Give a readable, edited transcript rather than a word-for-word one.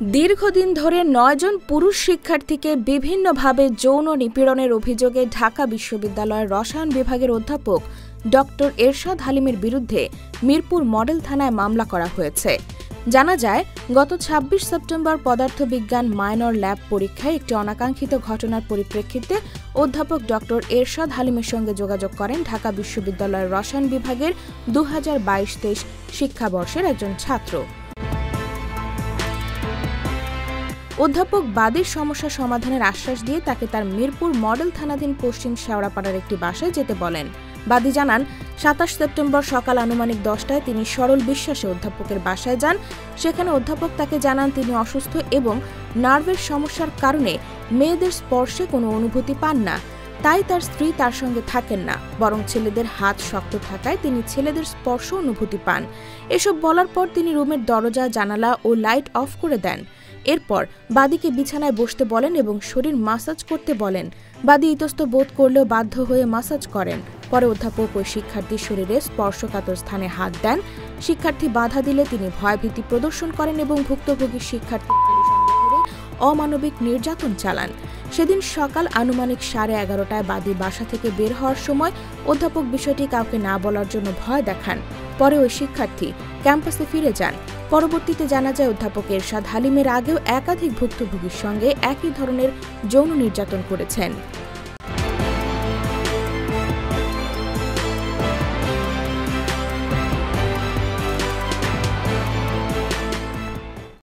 দীর্ঘদিন ধরে ৯ জন পুরুষ শিক্ষার্থীকে বিভিন্নভাবে যৌন নিপীড়নের অভিযোগে ঢাকা বিশ্ববিদ্যালয়ের রসায়ন বিভাগের অধ্যাপক ডক্টর এরশাদ হালিমের বিরুদ্ধে মিরপুর মডেল থানায় মামলা করা হয়েছে। জানা যায়, গত ২৬ সেপ্টেম্বর পদার্থবিজ্ঞান মাইনর ল্যাব পরীক্ষায় একটি অনাকাঙ্ক্ষিত ঘটনার পরিপ্রেক্ষিতে অধ্যাপক ডক্টর এরশাদ হালিমের সঙ্গে যোগাযোগ করেন ঢাকা বিশ্ববিদ্যালয়ের রসায়ন বিভাগের ২০২২-২৩ শিক্ষাবর্ষের একজন ছাত্র। অধ্যাপক বাদীর সমস্যা সমাধানের আশ্বাস দিয়ে তাকে তার মিরপুর মডেল থানাধীন পশ্চিম শেওড়াপাড়ার একটি বাসায় যেতে বলেন। বাদী জানান, ২৭ সেপ্টেম্বর সকাল আনুমানিক ১০টায় তিনি সরল বিশ্বাসে অধ্যাপকের বাসায় যান। সেখানে অধ্যাপক তাকে জানান তিনি অসুস্থ এবং নার্ভের সমস্যার কারণে মেয়েদের স্পর্শে কোনো অনুভূতি পান না। তাই তার স্ত্রী তার সঙ্গে থাকেন না, বরং ছেলেদের হাত শক্ত থাকায় তিনি ছেলেদের স্পর্শ অনুভূতি পান। এসব বলার পর তিনি রুমের দরজা, জানালা ও লাইট অফ করে দেন। এরপর বাদীকে বিছানায় বসতে বলেন এবং শরীর মাসাজ করতে বলেন। বাদী ইতস্ত বোধ করলেও বাধ্য হয়ে মাসাজ করেন। পরে অধ্যাপক ওই শিক্ষার্থীর শরীরে স্পর্শকাতর স্থানে হাত দেন। শিক্ষার্থী বাধা দিলে তিনি ভয়ভীতি প্রদর্শন করেন এবং ভুক্তভোগী শিক্ষার্থীর অমানবিক নির্যাতন চালান। সেদিন সকাল আনুমানিক 11:30টায় বাদী বাসা থেকে বের হওয়ার সময় অধ্যাপক বিষয়টি কাউকে না বলার জন্য ভয় দেখান। পরে ওই শিক্ষার্থী ক্যাম্পাসে ফিরে যান। পরবর্তীতে জানা যায়, অধ্যাপক এরশাদ হালিমের আগেও একাধিক ভুক্তভোগীর সঙ্গে একই ধরনের যৌন নির্যাতন করেছেন।